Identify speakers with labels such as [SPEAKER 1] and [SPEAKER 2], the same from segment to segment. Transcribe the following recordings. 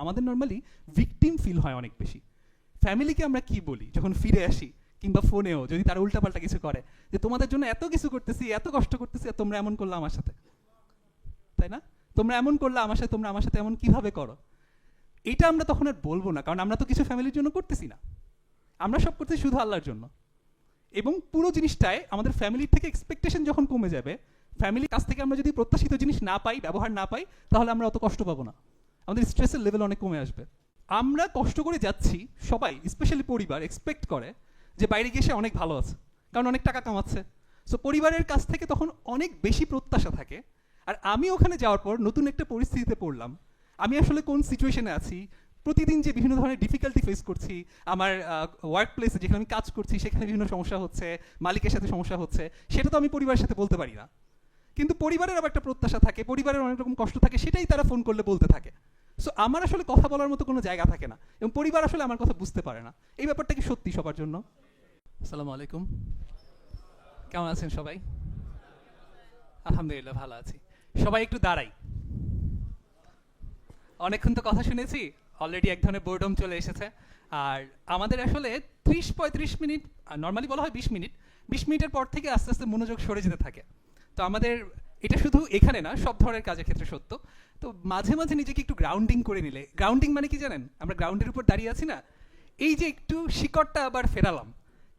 [SPEAKER 1] আমাদের normally victim feel হয় অনেক বেশি। ফ্যামিলিকে আমরা কি বলি যখন ফিরে আসি, কিংবা ফোনেও যদি তারা উল্টাপাল্টা কিছু করে, যে তোমাদের জন্য এত কিছু করতেছি, এত কষ্ট করতেছি, আর তোমরা এমন করলে আমার সাথে, তাই না? তোমরা এমন করলে আমার সাথে, তোমরা আমার সাথে এমন কিভাবে করো? এটা আমরা তখন আর বলবো না, কারণ আমরা তো কিছু ফ্যামিলির জন্য করতেছি না, আমরা সব করতেছি শুধু আল্লাহর জন্য। এবং পুরো জিনিসটায় আমাদের ফ্যামিলির থেকে এক্সপেকটেশন যখন কমে যাবে, ফ্যামিলির কাছ থেকে আমরা যদি প্রত্যাশিত জিনিস না পাই, ব্যবহার না পাই, তাহলে আমরা অত কষ্ট পাবো না, আমাদের স্ট্রেসের লেভেল অনেক কমে আসবে। আমরা কষ্ট করে যাচ্ছি, সবাই স্পেশালি পরিবার এক্সপেক্ট করে যে বাইরে গিয়ে সে অনেক ভালো আছে, কারণ অনেক টাকা কামাচ্ছে। সো পরিবারের কাছ থেকে তখন অনেক বেশি প্রত্যাশা থাকে। আর আমি ওখানে যাওয়ার পর নতুন একটা পরিস্থিতিতে পড়লাম, আমি আসলে কোন সিচুয়েশনে আছি, প্রতিদিন যে বিভিন্ন ধরনের ডিফিকাল্টি ফেস করছি, আমার ওয়ার্ক প্লেসে যেখানে আমি কাজ করছি সেখানে বিভিন্ন সমস্যা হচ্ছে, মালিকের সাথে সমস্যা হচ্ছে, সেটা তো আমি পরিবারের সাথে বলতে পারি না। কিন্তু পরিবারের আবার একটা প্রত্যাশা থাকে, পরিবারের অনেক রকম কষ্ট থাকে, সেটাই তারা ফোন করলে বলতে থাকে। সো আমার আসলে কথা বলার মতো কোনো জায়গা থাকে না, এবং পরিবার আসলে আমার কথা বুঝতে পারে না। এই ব্যাপারটা কি সত্যি সবার জন্য? আসসালামু আলাইকুম, কেমন আছেন সবাই? আলহামদুলিল্লাহ ভালো আছি। সবাই একটু দাঁড়াই, অনেকক্ষণ তো কথা শুনেছি, অলরেডি এক ধরনের বোর্ডম চলে এসেছে। আর আমাদের আসলে 30-35 মিনিট, নর্মালি বলা হয় 20 মিনিট, 20 মিনিটের পর থেকে আস্তে আস্তে মনোযোগ সরে যেতে থাকে। তো আমাদের এটা শুধু এখানে না, সব ধরনের কাজের ক্ষেত্রে সত্য। তো মাঝে মাঝে নিজেকে একটু গ্রাউন্ডিং করে নিলে, গ্রাউন্ডিং মানে কি জানেন? আমরা গ্রাউন্ডের উপর দাঁড়িয়ে আছি না, এই যে একটু শিকড়টা আবার ফেরালাম,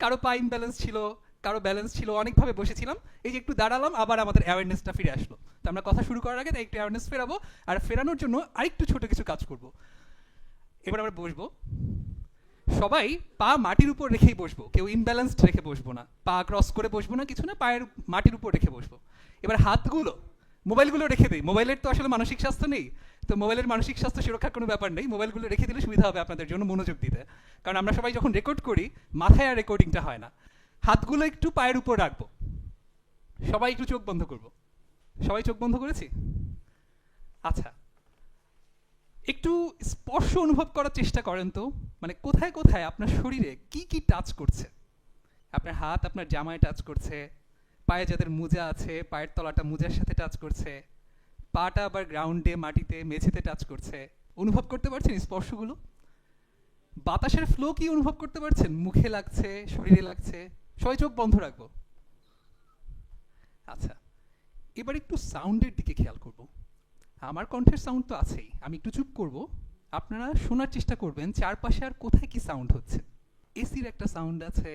[SPEAKER 1] কারো পা ইমব্যালেন্স ছিল, কারো ব্যালেন্স ছিল, অনেকভাবে বসেছিলাম, এই যে একটু দাঁড়ালাম, আবার আমাদের অ্যাওয়ারনেসটা ফিরে আসলো। তো আমরা কথা শুরু করার আগে তাই একটু অ্যাওয়ারনেস ফেরাবো, আর ফেরানোর জন্য আরেকটু ছোট কিছু কাজ করব। এবার আমরা বসবো, সবাই পা মাটির উপর রেখেই বসবো, কেউ ইমব্যালেন্সড রেখে বসবো না, পা ক্রস করে বসবো না, কিছু না, পায়ের মাটির উপর রেখে বসবো। এবার হাতগুলো, মোবাইলগুলো রেখে দিই, মোবাইলের তো আসলে মানসিক স্বাস্থ্য নেই, তো মোবাইলের মানসিক স্বাস্থ্য সুরক্ষার কোনো ব্যাপার নেই, মোবাইলগুলো রেখে দিলে সুবিধা হবে আপনাদের জন্য মনোযোগ দিতে। কারণ আমরা সবাই যখন রেকর্ড করি, মাথায় আর রেকর্ডিংটা হয় না। হাতগুলো একটু পায়ের উপর রাখবো, সবাই একটু চোখ বন্ধ করবো। সবাই চোখ বন্ধ করেছি? আচ্ছা, একটু স্পর্শ অনুভব করার চেষ্টা করেন তো, মানে কোথায় কোথায় আপনার শরীরে কি কি টাচ করছে। আপনার হাত আপনার জামায় টাচ করছে, পায়ে যাদের মোজা আছে পায়ের তলাটা মোজার সাথে টাচ করছে, পাটা আবার গ্রাউন্ডে মাটিতে মেঝেতে টাচ করছে। অনুভব করতে পারছেন স্পর্শগুলো? বাতাসের ফ্লো কি অনুভব করতে পারছেন? মুখে লাগছে, শরীরে লাগছে? সবাই চোখ বন্ধ রাখবো। আচ্ছা, এবার একটু সাউন্ডের দিকে খেয়াল করব। আমার কণ্ঠের সাউন্ড তো আছেই, আমি একটু চুপ করব, আপনারা শোনার চেষ্টা করবেন চারপাশে আর কোথায় কি সাউন্ড হচ্ছে। এসির একটা সাউন্ড আছে,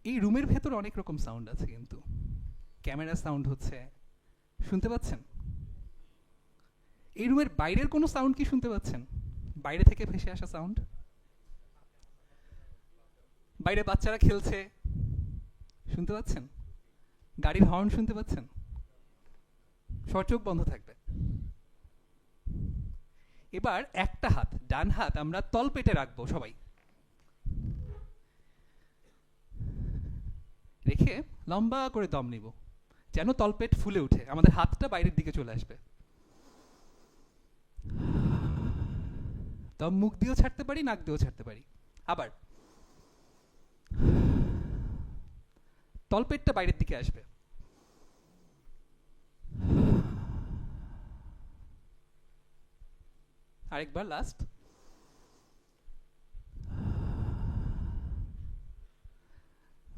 [SPEAKER 1] এই রুমের ভেতর অনেক রকম সাউন্ড আছে, কিন্তু ক্যামেরার সাউন্ড হচ্ছে, শুনতে পাচ্ছেন? এই রুমের বাইরের কোনো সাউন্ড কি শুনতে পাচ্ছেন? বাইরে থেকে ভেসে আসা সাউন্ড, বাইরে বাচ্চারা খেলছে, শুনতে পাচ্ছেন? গাড়ির হর্ন শুনতে পাচ্ছেন? সব চোখ বন্ধ থাকবে। এবার একটা হাত, ডান হাত আমরা তলপেটে রাখবো সবাই, রেখে লম্বা করে দম নিব, যেন তলপেট ফুলে উঠে আমাদের হাতটা বাইরের দিকে চলে আসবে। দম মুখ দিয়েও ছাড়তে পারি, নাক দিয়েও ছাড়তে পারি। আবার তলপেটটা বাইরের দিকে আসবে। আরেকবার, লাস্ট।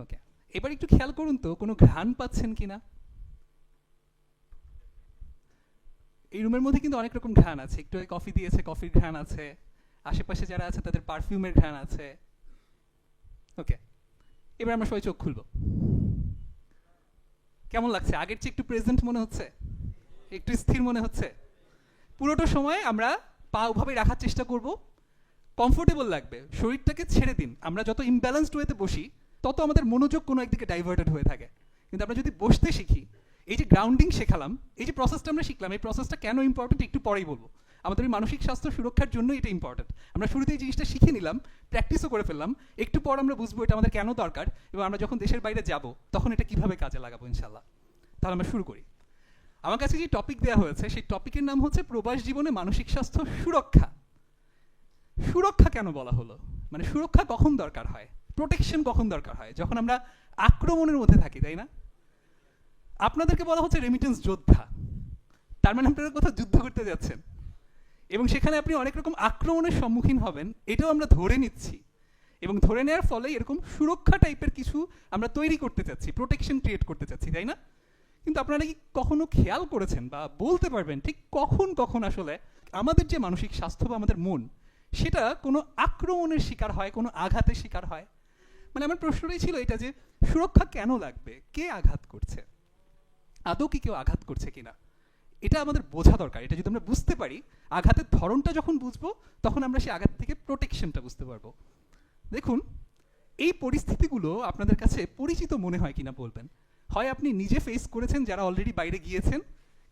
[SPEAKER 1] ওকে, এবার একটু খেয়াল করুন তো কোনো ঘ্রাণ পাচ্ছেন কিনা। এই রুমের মধ্যে কিন্তু অনেক রকম ঘ্রাণ আছে, একটু কফি দিয়েছে, কফির ঘ্রাণ আছে, আশেপাশে যারা আছে তাদের পারফিউমের ঘ্রাণ আছে। ওকে, এবার আমরা সবাই চোখ খুলবো। কেমন লাগছে? আগের চেয়ে একটু প্রেজেন্ট মনে হচ্ছে, একটু স্থির মনে হচ্ছে। পুরোটা সময় আমরা পা ওভাবে রাখার চেষ্টা করব, কমফোর্টেবল লাগবে, শরীরটাকে ছেড়ে দিন। আমরা যত ইমব্যালেন্সড ওয়েতে বসি, তত আমাদের মনোযোগ কোনো একদিকে ডাইভার্টেড হয়ে থাকে। কিন্তু আমরা যদি বসতে শিখি, এই যে গ্রাউন্ডিং শেখালাম, এই যে প্রসেসটা আমরা শিখলাম, এই প্রসেসটা কেন ইম্পর্টেন্ট একটু পরেই বলবো। আমাদের এই মানসিক স্বাস্থ্য সুরক্ষার জন্য এটা ইম্পর্টেন্ট। আমরা শুরুতে এই জিনিসটা শিখে নিলাম, প্র্যাকটিসও করে ফেললাম, একটু পর আমরা বুঝবো এটা আমাদের কেন দরকার, এবং আমরা যখন দেশের বাইরে যাব তখন এটা কিভাবে কাজে লাগাবো ইনশাল্লাহ। তাহলে আমরা শুরু করি। আমার কাছে যে টপিক দেওয়া হয়েছে সেই টপিকের নাম হচ্ছে প্রবাস জীবনে মানসিক স্বাস্থ্য সুরক্ষা। সুরক্ষা কেন বলা হলো? মানে সুরক্ষা কখন দরকার হয়, প্রোটেকশন কখন দরকার হয়? যখন আমরা আক্রমণের মধ্যে থাকি, তাই না? আপনাদেরকে বলা হচ্ছে রেমিটেন্স যোদ্ধা, তার মানে আপনারা কোথাও যুদ্ধ করতে যাচ্ছেন। এবং সেখানে আপনি অনেক রকম আক্রমণের সম্মুখীন হবেন, এটাও আমরা ধরে নিচ্ছি। এবং ধরে নেওয়ার ফলে এরকম সুরক্ষা টাইপের কিছু আমরা তৈরি করতে চাচ্ছি, প্রোটেকশন ক্রিয়েট করতে চাচ্ছি, তাই না? কিন্তু আপনারা কি কখনো খেয়াল করেছেন বা বলতে পারবেন ঠিক কখন কখন আসলে আমাদের যে মানসিক স্বাস্থ্য বা আমাদের মন, সেটা কোনো আক্রমণের শিকার হয়, কোনো আঘাতের শিকার হয়? মানে আমার প্রশ্নটাই ছিল এটা যে সুরক্ষা কেন লাগবে, কে আঘাত করছে, আদৌ কি কেউ আঘাত করছে কিনা, এটা আমাদের বোঝা দরকার। এটা যদি আমরা বুঝতে পারি, আঘাতের ধরনটা যখন বুঝবো, তখন আমরা সেই আঘাত থেকে প্রোটেকশনটা বুঝতে পারবো। দেখুন, এই পরিস্থিতিগুলো আপনাদের কাছে পরিচিত মনে হয় কিনা বলবেন। হয় আপনি নিজে ফেস করেছেন যারা অলরেডি বাইরে গিয়েছেন,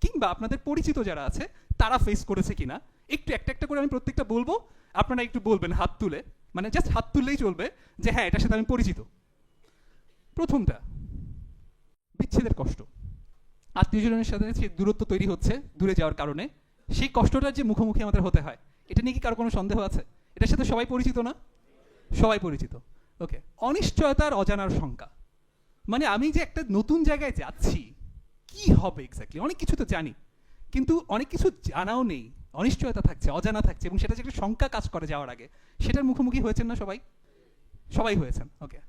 [SPEAKER 1] কিংবা আপনাদের পরিচিত যারা আছে তারা ফেস করেছে কিনা। একটু একটা একটা করে আমি প্রত্যেকটা বলবো, আপনারা একটু বলবেন হাত তুলে, মানে জাস্ট হাত তুললেই চলবে যে হ্যাঁ এটার সাথে আমি পরিচিত। প্রথমটা, বিচ্ছেদের কষ্ট। আত্মীয়জনের সাথে যে দূরত্ব তৈরি হচ্ছে দূরে যাওয়ার কারণে, সেই কষ্টটার যে মুখোমুখি আমাদের হতে হয়, এটা নিয়ে কি কারো কোনো সন্দেহ আছে? এটার সাথে সবাই পরিচিত না? সবাই পরিচিত। ওকে। অনিশ্চয়তার অজানার শঙ্কা, মানে আমি যে একটা নতুন জায়গায় যাচ্ছি, কি হবে এক্স্যাক্টলি, অনেক কিছু তো জানি কিন্তু অনেক কিছু জানাও নেই, অনিশ্চয়তা থাকছে, অজানা থাকছে, এবং সেটা যে একটা শঙ্কা কাজ করে যাওয়ার আগে, সেটার মুখোমুখি হয়েছেন না সবাই? সবাই হয়েছেন। ওকে।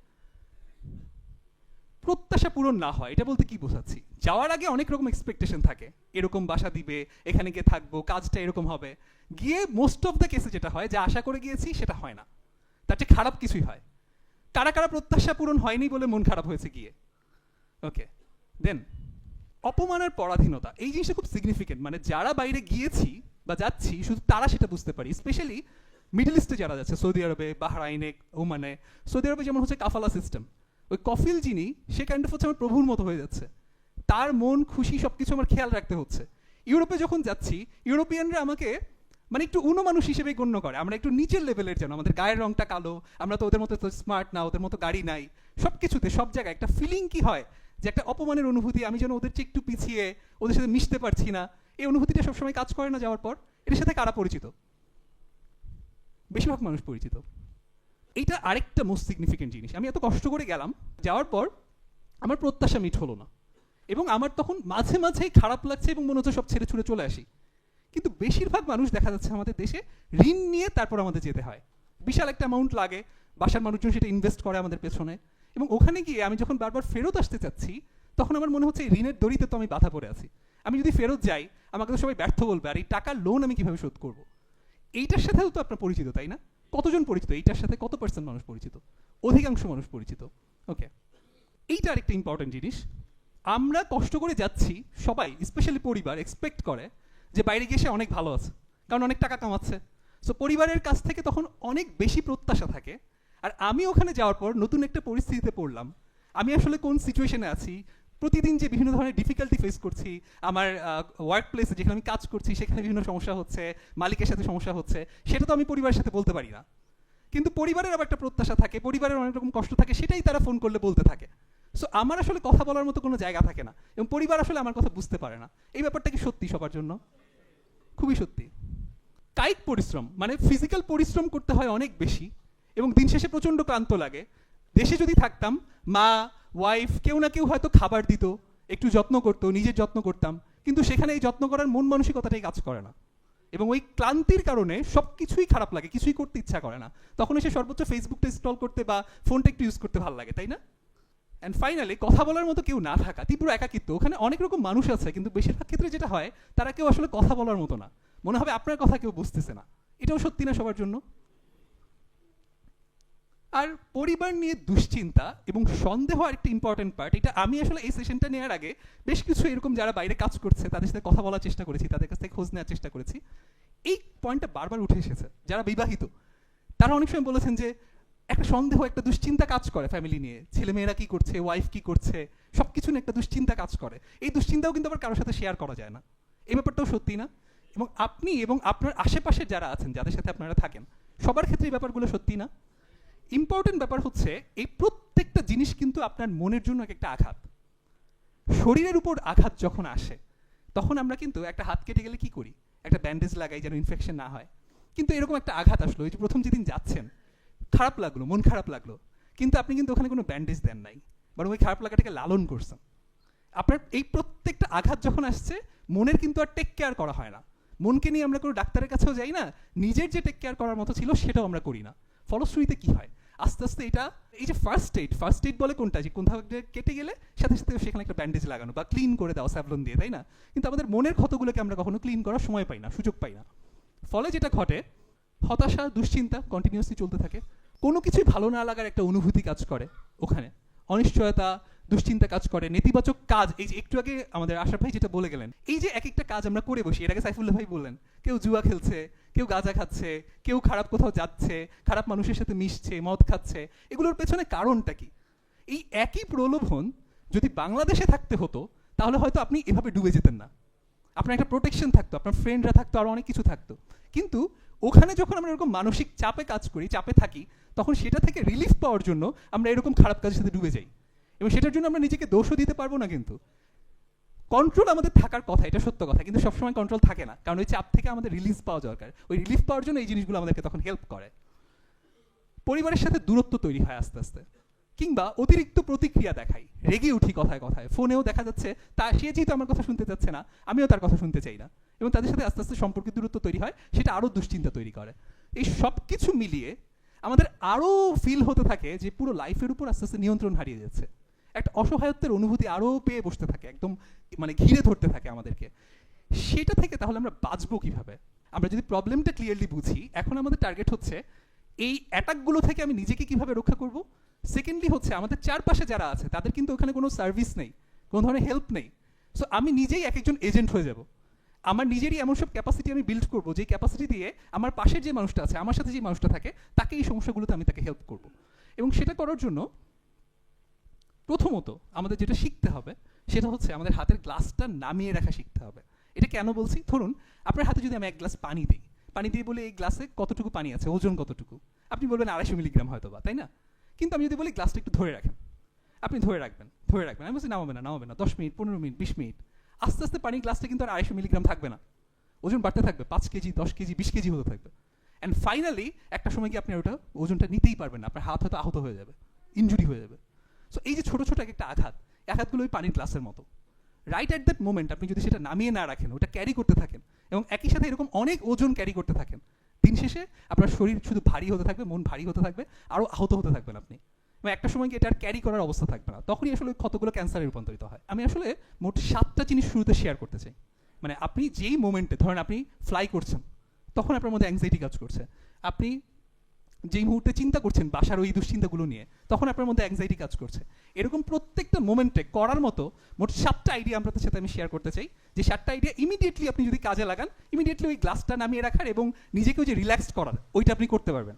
[SPEAKER 1] প্রত্যাশা পূরণ না হয়, এটা বলতে কি বোঝাচ্ছি? যাওয়ার আগে অনেক রকম এক্সপেকটেশন থাকে, এরকম বাসা দিবে, এখানে গিয়ে থাকবো, কাজটা এরকম হবে। গিয়ে মোস্ট অফ দ্য কেসে যেটা হয়, যা আশা করে গিয়েছি সেটা হয় না, তার চেয়ে খারাপ কিছুই হয়। কারা কারা প্রত্যাশা পূরণ হয়নি বলে মন খারাপ হয়েছে গিয়ে? ওকে। দেন অপমান আর পরাধীনতা, এই জিনিসটা খুব সিগনিফিকেন্ট। মানে যারা বাইরে গিয়েছি বা যাচ্ছি, শুধু তারা সেটা বুঝতে পারি। স্পেশালি মিডল ইস্টে যারা যাচ্ছে, সৌদি আরবে, বাহরাইনে, ওমানে। সৌদি আরবে যেমন হচ্ছে কাফালা সিস্টেম, ওই কফিল যিনি, সে কাইন্ড অফ হচ্ছে আমার প্রভুর মতো হয়ে যাচ্ছে, তার মন খুশি সব কিছু আমার খেয়াল রাখতে হচ্ছে। ইউরোপে যখন যাচ্ছি, ইউরোপিয়ানরা আমাকে মানে একটু উনো মানুষ হিসেবেই গণ্য করে, আমরা একটু নিচের লেভেলের, যেন আমাদের গায়ের রংটা কালো, আমরা তো ওদের মতো তো স্মার্ট না, ওদের মতো গাড়ি নাই, সব কিছুতে সব জায়গায় একটা ফিলিং কি হয় যে একটা অপমানের অনুভূতি, আমি যেন ওদের চেয়ে একটু পিছিয়ে, ওদের সাথে মিশতে পারছি না। এই অনুভূতিটা সবসময় কাজ করে না যাওয়ার পর? এটার সাথে কারা পরিচিত? বেশিরভাগ মানুষ পরিচিত। এইটা আরেকটা মোস্ট সিগনিফিকেন্ট জিনিস। আমি এত কষ্ট করে গেলাম, যাওয়ার পর আমার প্রত্যাশা মিট হলো না, এবং আমার তখন মাঝে মাঝেই খারাপ লাগছে এবং মনে হচ্ছে সব ছেড়ে ছুড়ে চলে আসি। কিন্তু বেশিরভাগ মানুষ দেখা যাচ্ছে আমাদের দেশে ঋণ নিয়ে তারপর আমাদের যেতে হয়, বিশাল একটা অ্যামাউন্ট লাগে, বাসার মানুষজন সেটা ইনভেস্ট করে আমাদের পেছনে, এবং ওখানে গিয়ে আমি যখন বারবার ফেরত আসতে চাচ্ছি, তখন আমার মনে হচ্ছে এই ঋণের দড়িতে তো আমি বাধা পড়ে আছি। আমি যদি ফেরত যাই, আমাকে তো সবাই ব্যর্থ বলবে, আর এই টাকার লোন আমি কিভাবে শোধ করবো? এইটার সাথেও তো আপনার পরিচিত, তাই না? কতজন পরিচিত এইটার সাথে? কত পার্সেন্ট মানুষ পরিচিত? অধিকাংশ মানুষ পরিচিত। ওকে। এইটা আরেকটা ইম্পর্টেন্ট জিনিস। আমরা কষ্ট করে যাচ্ছি, সবাই স্পেশালি পরিবার এক্সপেক্ট করে যে বাইরে গিয়ে সে অনেক ভালো আছে, কারণ অনেক টাকা কামাচ্ছে। সো পরিবারের কাছ থেকে তখন অনেক বেশি প্রত্যাশা থাকে। আর আমি ওখানে যাওয়ার পর নতুন একটা পরিস্থিতিতে পড়লাম, আমি আসলে কোন সিচুয়েশনে আছি, প্রতিদিন যে বিভিন্ন ধরনের ডিফিকাল্টি ফেস করছি, আমার ওয়ার্ক প্লেসে যেখানে আমি কাজ করছি সেখানে বিভিন্ন সমস্যা হচ্ছে, মালিকের সাথে সমস্যা হচ্ছে, সেটা তো আমি পরিবারের সাথে বলতে পারি না। কিন্তু পরিবারের আবার একটা প্রত্যাশা থাকে, পরিবারের অনেক রকম কষ্ট থাকে, সেটাই তারা ফোন করলে বলতে থাকে। সো আমার আসলে কথা বলার মতো কোনো জায়গা থাকে না, এবং পরিবার আসলে আমার কথা বুঝতে পারে না। এই ব্যাপারটা কি সত্যি সবার জন্য? খুবই সত্যি। কায়িক পরিশ্রম, মানে ফিজিক্যাল পরিশ্রম করতে হয় অনেক বেশি, এবং দিন শেষে প্রচণ্ড ক্লান্ত লাগে। দেশে যদি থাকতাম, মা, ওয়াইফ, কেউ না কেউ হয়তো খাবার দিত, একটু যত্ন করতো, নিজের যত্ন করতাম, কিন্তু সেখানে এই যত্ন করার মন মানসিকতাটাই কাজ করে না, এবং ওই ক্লান্তির কারণে সব কিছুই খারাপ লাগে, কিছুই করতে ইচ্ছা করে না। তখন এসে সর্বোচ্চ ফেসবুকটা ইনস্টল করতে বা ফোনটা একটু ইউজ করতে ভালো লাগে, তাই না? অ্যান্ড ফাইনালি কথা বলার মতো কেউ না থাকা, তীব্র একাকিত্ব। ওখানে অনেক রকম মানুষ আছে, কিন্তু বেশিরভাগ ক্ষেত্রে যেটা হয়, তারা কেউ আসলে কথা বলার মতো না, মনে হবে আপনার কথা কেউ বুঝতেছে না। এটাও সত্যি না সবার জন্য? আর পরিবার নিয়ে দুশ্চিন্তা এবং সন্দেহ আরেকটা ইম্পর্টেন্ট পার্ট। এটা আমি আসলে এই সেশনটা নেওয়ার আগে বেশ কিছু এরকম যারা বাইরে কাজ করছে তাদের সাথে কথা বলার চেষ্টা করেছি, তাদের কাছ থেকে খোঁজ নেওয়ার চেষ্টা করেছি। এই পয়েন্টটা বারবার উঠে এসেছে। যারা বিবাহিত তারা অনেক সময় বলেছেন যে একটা সন্দেহ, একটা দুশ্চিন্তা কাজ করে ফ্যামিলি নিয়ে, ছেলেমেয়েরা কি করছে, ওয়াইফ কি করছে, সব কিছু নিয়ে একটা দুশ্চিন্তা কাজ করে। এই দুশ্চিন্তাও কিন্তু আবার কারোর সাথে শেয়ার করা যায় না। এই ব্যাপারটাও সত্যি না? এবং আপনি এবং আপনার আশেপাশে যারা আছেন, যাদের সাথে আপনারা থাকেন, সবার ক্ষেত্রে এই ব্যাপারগুলো সত্যি না? ইম্পর্টেন্ট ব্যাপার হচ্ছে এই প্রত্যেকটা জিনিস কিন্তু আপনার মনের জন্য এক একটা আঘাত। শরীরের উপর আঘাত যখন আসে, তখন আমরা কিন্তু একটা হাত কেটে গেলে কি করি, একটা ব্যান্ডেজ লাগাই যেন ইনফেকশন না হয়। কিন্তু এরকম একটা আঘাত আসলো, এই যে প্রথম যেদিন যাচ্ছেন, খারাপ লাগলো, মন খারাপ লাগলো, কিন্তু আপনি কিন্তু ওখানে কোনো ব্যান্ডেজ দেন নাই, বরং ওই খারাপ লাগাটাকে লালন করছেন। আপনার এই প্রত্যেকটা আঘাত যখন আসছে, মনের কিন্তু আর টেক কেয়ার করা হয় না, মনকে নিয়ে আমরা কোনো ডাক্তারের কাছেও যাই না, নিজের যে টেক কেয়ার করার মতো ছিল সেটাও আমরা করি না। ফলশ্রুতিতে কি হয়, আস্তে আস্তে এটা এই যে ফার্স্ট এইড বলে কোনটা, যে কোথাও কেটে গেলে সাথে সাথে সেখানে একটা ব্যান্ডেজ লাগানো বা ক্লিন করে দাও স্যাভলন দিয়ে, তাই না? কিন্তু আমাদের মনের ক্ষতগুলোকে আমরা কখনো ক্লিন করার সময় পাই না, সুযোগ পাই না। ফলে যেটা ঘটে, হতাশা দুশ্চিন্তা কন্টিনিউয়াসলি চলতে থাকে, কোনো কিছুই ভালো না লাগার একটা অনুভূতি কাজ করে ওখানে, অনিশ্চয়তা দুশ্চিন্তা কাজ করে, নেতিবাচক কাজ। এই যে একটু আগে আমাদের আশরাফ ভাই যেটা বলে গেলেন, এই যে এক একটা কাজ আমরা করে বসি, এর আগে সাইফুল্লাহ ভাই বললেন, কেউ জুয়া খেলছে, কেউ গাঁজা খাচ্ছে, কেউ খারাপ কোথাও যাচ্ছে, খারাপ মানুষের সাথে মিশছে, মদ খাচ্ছে, এগুলোর পেছনে কারণটা কি? এই একই প্রলোভন যদি বাংলাদেশে থাকতে হতো তাহলে হয়তো আপনি এভাবে ডুবে যেতেন না, আপনার একটা প্রোটেকশন থাকতো, আপনার ফ্রেন্ডরা থাকতো, আরও অনেক কিছু থাকতো। কিন্তু ওখানে যখন আমরা এরকম মানসিক চাপে কাজ করি, চাপে থাকি, তখন সেটা থেকে রিলিফ পাওয়ার জন্য আমরা এরকম খারাপ কাজের সাথে ডুবে যাই, এবং সেটার জন্য আমরা নিজেকে দোষও দিতে পারবো না। কিন্তু কন্ট্রোল আমাদের থাকার কথা, এটা সত্য কথা, কিন্তু সবসময় কন্ট্রোল থাকে না, কারণ ওই চাপ থেকে আমাদের রিলিজ পাওয়া দরকার। ওই রিলিফ পাওয়ার জন্য এই জিনিসগুলো আমাদেরকে তখন হেল্প করে। পরিবারের সাথে দূরত্ব তৈরি হয় আস্তে আস্তে, কিংবা অতিরিক্ত প্রতিক্রিয়া দেখাই, রেগে উঠি কথায় কথায়, ফোনেও দেখা যাচ্ছে সে যেহেতু আমার কথা শুনতে চাচ্ছে না, আমিও তার কথা শুনতে চাই না, এবং তাদের সাথে আস্তে আস্তে সম্পর্কের দূরত্ব তৈরি হয়, সেটা আরও দুশ্চিন্তা তৈরি করে। এই সব কিছু মিলিয়ে আমাদের আরও ফিল হতে থাকে যে পুরো লাইফের উপর আস্তে আস্তে নিয়ন্ত্রণ হারিয়ে যাচ্ছে, একটা অসহায়ত্বের অনুভূতি আরও পেয়ে বসতে থাকে, একদম মানে ঘিরে ধরতে থাকে আমাদেরকে। সেটা থেকে তাহলে আমরা বাঁচবো কিভাবে? আমরা যদি প্রবলেমটা ক্লিয়ারলি বুঝি, এখন আমাদের টার্গেট হচ্ছে এই অ্যাটাকগুলো থেকে আমি নিজেকে কিভাবে রক্ষা করব। সেকেন্ডলি হচ্ছে আমাদের চারপাশে যারা আছে তাদের কিন্তু ওখানে কোনো সার্ভিস নেই, কোনো ধরনের হেল্প নেই। সো আমি নিজেই এক একজন এজেন্ট হয়ে যাব, আমার নিজেরই এমন সব ক্যাপাসিটি আমি বিল্ড করবো, যে ক্যাপাসিটি দিয়ে আমার পাশের যে মানুষটা আছে, আমার সাথে যে মানুষটা থাকে, তাকে এই সমস্যাগুলোতে আমি তাকে হেল্প করব। এবং সেটা করার জন্য প্রথমত আমাদের যেটা শিখতে হবে সেটা হচ্ছে আমাদের হাতের গ্লাসটা নামিয়ে রাখা শিখতে হবে। এটা কেন বলছি, ধরুন আপনার হাতে যদি আমি এক গ্লাস পানি দিই, পানি দিয়ে বলে এই গ্লাসে কতটুকু পানি আছে, ওজন কতটুকু, আপনি বলবেন 250 মিলিগ্রাম হয়তো বা, তাই না? কিন্তু আমি যদি বলি গ্লাসটা একটু ধরে রাখেন, আপনি ধরে রাখবেন, আমি বলছি নামাবে না 10 মিনিট, 15 মিনিট, 20 মিনিট, আস্তে আস্তে পানির গ্লাসটা কিন্তু আর 250 মিলিগ্রাম থাকবে না, ওজন বাড়তে থাকবে, 5 কেজি, 10 কেজি, 20 কেজি হতে থাকবে। অ্যান্ড ফাইনালি একটা সময় কি আপনি ওটা ওজনটা নিতেই পারবেন না, আপনার হাত হয়তো আহত হয়ে যাবে, ইনজুরি হয়ে যাবে। সো এই যে ছোটো ছোটো এক একটা আঘাতগুলো ওই পানির গ্লাসের মতো, রাইট অ্যাট দ্যাট মোমেন্ট আপনি যদি সেটা নামিয়ে না রাখেন, ওটা ক্যারি করতে থাকেন, এবং একই সাথে এরকম অনেক ওজন ক্যারি করতে থাকেন, দিন শেষে আপনার শরীর শুধু ভারী হতে থাকবে, মন ভারী হতে থাকবে, আরও আহত হতে থাকবেন আপনি, এবং একটা সময় গিয়ে এটা আর ক্যারি করার অবস্থা থাকবে না, তখনই আসলে ওই ক্ষতগুলো ক্যান্সারে রূপান্তরিত হয়। আমি আসলে মোট 7টা জিনিস শুরুতে শেয়ার করতে চাই। মানে আপনি যেই মোমেন্টে, ধরেন আপনি ফ্লাই করছেন, তখন আপনার মধ্যে অ্যাংজাইটি কাজ করছে, আপনি যেই মুহূর্তে চিন্তা করছেন বাসার ওই দুশ্চিন্তাগুলো নিয়ে, তখন আপনার মধ্যে অ্যাংজাইটি কাজ করছে, এরকম প্রত্যেকটা মোমেন্টে করার মতো মোট 7টা আইডিয়া আপনাদের সাথে আমি শেয়ার করতে চাই, যে 7টা আইডিয়া ইমিডিয়েটলি আপনি যদি কাজে লাগান, ইমিডিয়েটলি ওই গ্লাসটা নামিয়ে রাখার এবং নিজেকেও যে রিল্যাক্স করার, ওইটা আপনি করতে পারবেন।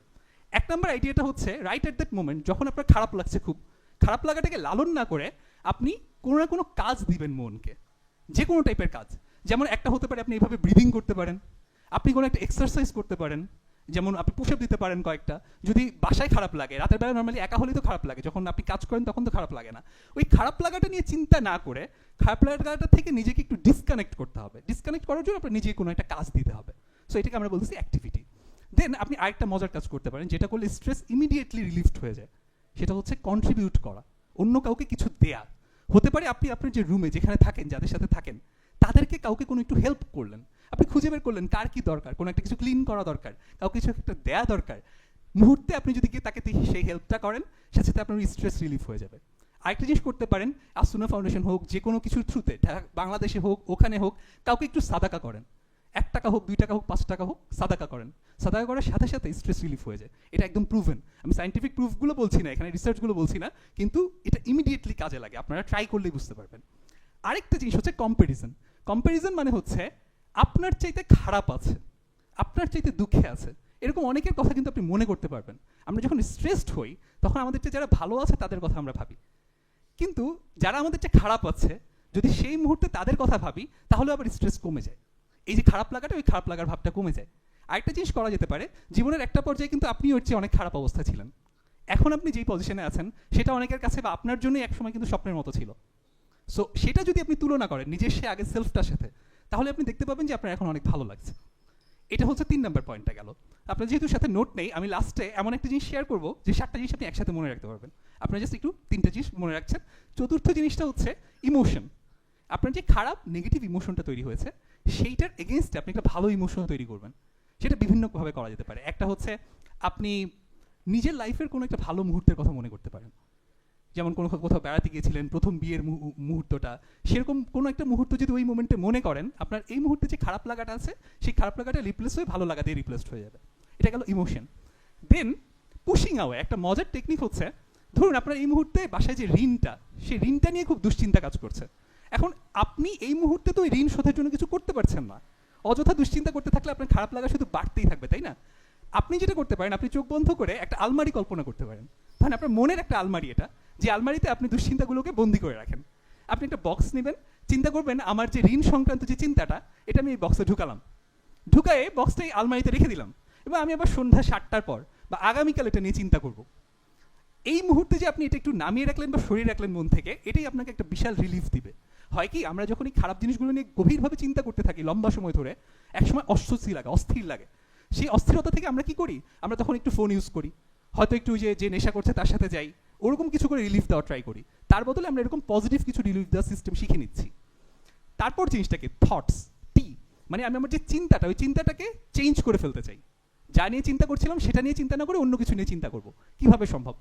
[SPEAKER 1] 1 নম্বর আইডিয়াটা হচ্ছে রাইট অ্যাট দ্যাট মোমেন্ট, যখন আপনার খারাপ লাগছে, খুব খারাপ লাগাটাকে লালন না করে আপনি কোনো না কোনো কাজ দিবেন মনকে, যে কোনো টাইপের কাজ। যেমন একটা হতে পারে আপনি এইভাবে ব্রিদিং করতে পারেন, আপনি কোনো একটা এক্সারসাইজ করতে পারেন, যেমন আপনি পুশ আপ দিতে পারেন কয়েকটা। যদি বাসায় খারাপ লাগে, রাতের বেলা নর্মালি একা হলেই তো খারাপ লাগে, যখন আপনি কাজ করেন তখন তো খারাপ লাগে না। ওই খারাপ লাগাটা নিয়ে চিন্তা না করে খারাপ লাগাটা থেকে নিজেকে একটু ডিসকানেক্ট করতে হবে, ডিসকানেক্ট করার জন্য আপনার নিজেকে কোনো একটা কাজ দিতে হবে। সো এটাকে আমরা বলতেছি অ্যাক্টিভিটি। দেন আপনি আরেকটা মজার কাজ করতে পারেন, যেটা করলে স্ট্রেস ইমিডিয়েটলি রিলিফড হয়ে যায়, সেটা হচ্ছে কন্ট্রিবিউট করা, অন্য কাউকে কিছু দেয়া। হতে পারে আপনি আপনার যে রুমে যেখানে থাকেন, যাদের সাথে থাকেন, তাদেরকে কাউকে কোনো একটু হেল্প করলেন, আপনি খুঁজে বের করলেন কার কি দরকার, কোনো একটা কিছু ক্লিন করা দরকার, কাউকে কিছু একটা দেয়া দরকার, মুহূর্তে আপনি যদি গিয়ে তাকে সেই হেল্পটা করেন, সাথে সাথে আপনার স্ট্রেস রিলিফ হয়ে যাবে। আরেকটা জিনিস করতে পারেন, আসুনা ফাউন্ডেশন হোক, যে কোনো কিছুর থ্রুতে, বাংলাদেশে হোক, ওখানে হোক, কাউকে একটু সাদাকা করেন, 1 টাকা হোক, 2 টাকা হোক, 5 টাকা হোক, সাদাকা করেন। সাদাকা করার সাথে সাথে স্ট্রেস রিলিফ হয়ে যায়, এটা একদম প্রুভেন। আমি সাইন্টিফিক প্রুফগুলো বলছি না এখানে, রিসার্চগুলো বলছি না, কিন্তু এটা ইমিডিয়েটলি কাজে লাগে, আপনারা ট্রাই করলেই বুঝতে পারবেন। আরেকটা জিনিস হচ্ছে কম্প্যারিজন। কম্প্যারিজন মানে হচ্ছে আপনার চাইতে খারাপ আছে, আপনার চাইতে দুঃখে আছে, এরকম অনেকের কথা কিন্তু আপনি মনে করতে পারবেন। আমরা যখন স্ট্রেসড হই, তখন আমাদের চেয়ে যারা ভালো আছে তাদের কথা আমরা ভাবি, কিন্তু যারা আমাদের চেয়ে খারাপ আছে, যদি সেই মুহূর্তে তাদের কথা ভাবি, তাহলে আবার স্ট্রেস কমে যায়। এই যে খারাপ লাগাটা, ওই খারাপ লাগার ভাবটা কমে যায়। আরেকটা জিনিস করা যেতে পারে, জীবনের একটা পর্যায়ে কিন্তু আপনি ওর চেয়ে অনেক খারাপ অবস্থা ছিলেন, এখন আপনি যেই পজিশনে আছেন সেটা অনেকের কাছে বা আপনার জন্যই একসময় কিন্তু স্বপ্নের মতো ছিল। সো সেটা যদি আপনি তুলনা করেন নিজের সে আগের সেলফটার সাথে, তাহলে আপনি দেখতে পাবেন যে আপনার এখন অনেক ভালো লাগছে। এটা হচ্ছে 3 নম্বর পয়েন্টটা গেল। আপনার যেহেতু সাথে নোট নেই, আমি লাস্টে এমন একটা জিনিস শেয়ার করবো যে 7টা জিনিস আপনি একসাথে মনে রাখতে পারবেন। আপনারা জাস্ট একটু 3টা জিনিস মনে রাখছেন। চতুর্থ জিনিসটা হচ্ছে ইমোশন। আপনার যে খারাপ নেগেটিভ ইমোশনটা তৈরি হয়েছে, সেইটার এগেনস্টে আপনি একটা ভালো ইমোশন তৈরি করবেন। সেটা বিভিন্নভাবে করা যেতে পারে। একটা হচ্ছে আপনি নিজের লাইফের কোনো একটা ভালো মুহূর্তের কথা মনে করতে পারেন, যেমন কোনো কোথাও বেড়াতে গিয়েছিলেন, প্রথম বিয়ের মুহূর্তটা, সেরকম কোনো একটা মুহূর্ত যদি ওই মোমেন্টে মনে করেন, আপনার এই মুহূর্তে যে খারাপ লাগাটা আছে সেই খারাপ লাগাটা রিপ্লেস হয়ে ভালো লাগা দিয়ে রিপ্লেসড হয়ে যাবে। এটা গেল ইমোশন। দেন পুশিং আওয়ে একটা মজার টেকনিক হচ্ছে, ধরুন আপনার এই মুহূর্তে বাসায় যে ঋণটা, সেই ঋণটা নিয়ে খুব দুশ্চিন্তা কাজ করছে। এখন আপনি এই মুহূর্তে তো ওই ঋণ শোধের জন্য কিছু করতে পারছেন না, অযথা দুশ্চিন্তা করতে থাকলে আপনার খারাপ লাগা শুধু বাড়তেই থাকবে, তাই না? আপনি যেটা করতে পারেন, আপনি চোখ বন্ধ করে একটা আলমারি কল্পনা করতে পারেন। ধরেন আপনার মনের একটা আলমারি, এটা যে আলমারিতে আপনি দুশ্চিন্তাগুলোকে বন্দি করে রাখেন। আপনি একটা বক্স নেবেন, চিন্তা করবেন আমার যে ঋণ সংক্রান্ত যে চিন্তাটা, এটা আমি এই বক্সে ঢুকালাম, ঢুকায়ে বক্সটাই আলমারিতে রেখে দিলাম, এবং আমি আবার সন্ধ্যা 7টার পর বা আগামীকাল এটা নিয়ে চিন্তা করব। এই মুহূর্তে যে আপনি এটা একটু নামিয়ে রাখলেন বা সরিয়ে রাখলেন মন থেকে, এটাই আপনাকে একটা বিশাল রিলিফ দিবে। হয় কি, আমরা যখন এই খারাপ জিনিসগুলো নিয়ে গভীরভাবে চিন্তা করতে থাকি লম্বা সময় ধরে, একসময় অস্বস্তি লাগে, অস্থির লাগে। সেই অস্থিরতা থেকে আমরা কি করি, আমরা তখন একটু ফোন ইউজ করি, হয়তো একটু যে নেশা করছে তার সাথে যাই, ওরকম কিছু করে রিলিফ দেওয়ার ট্রাই করি। তার বদলে আমরা এরকম পজিটিভ কিছু রিলিফ দেওয়ার সিস্টেম শিখে নিচ্ছি। তারপর জিনিসটাকে থটস, টি, মানে আমি আমার যে চিন্তাটা, ওই চিন্তাটাকে চেঞ্জ করে ফেলতে চাই। যা নিয়ে চিন্তা করছিলাম সেটা নিয়ে চিন্তা না করে অন্য কিছু নিয়ে চিন্তা করব। কিভাবে সম্ভব?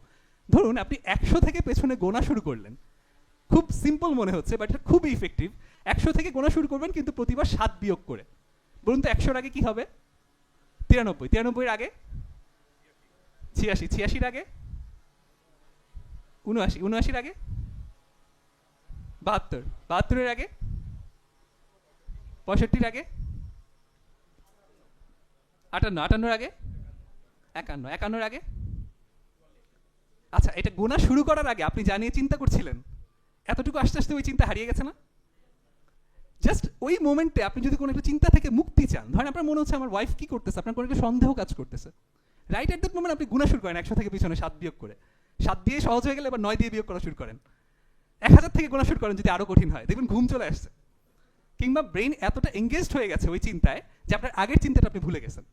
[SPEAKER 1] ধরুন আপনি 100 থেকে পেছনে গোনা শুরু করলেন, খুব সিম্পল মনে হচ্ছে বাট এটা খুবই ইফেক্টিভ। 100 থেকে গোনা শুরু করবেন, কিন্তু প্রতিবার 7 বিয়োগ করে। বলুন তো 100-র আগে কি হবে? 93, 93-এর আগে 86, 86-র আগে 79, 79-র আগে 72, 72-এর আগে 65-র আগে 58, 58-র আগে 51, 51-র আগে। আচ্ছা, এটা গোনা শুরু করার আগে আপনি জানিয়ে চিন্তা করছিলেন, এতটুকু আস্তে আস্তে ওই চিন্তা হারিয়ে গেছে না? জাস্ট ওই মোমেন্টে আপনি যদি কোনো একটা চিন্তা থেকে মুক্তি চান, ধরেন আপনার মনে হচ্ছে আমার ওয়াইফ কি করতেছে, আপনার কোনো একটা সন্দেহ কাজ করতেছে, রাইট এট দ্যাট মোমেন্ট আপনি গুণা শুরু করেন 100 থেকে পিছনে 7 বিয়োগ করে। 7 দিয়ে সহজ হয়ে গেলে এবার 9 দিয়ে বিয়োগ করা শুরু করেন। 1000 থেকে গোনা শুরু করেন, যদি আরো কঠিন হয় দেখবেন ঘুম চলে আসছে, কিংবা ব্রেন এতটা এঙ্গেজড হয়ে গেছে ওই চিন্তায় যে আপনার আগের চিন্তাটা আপনি ভুলে গেছেন।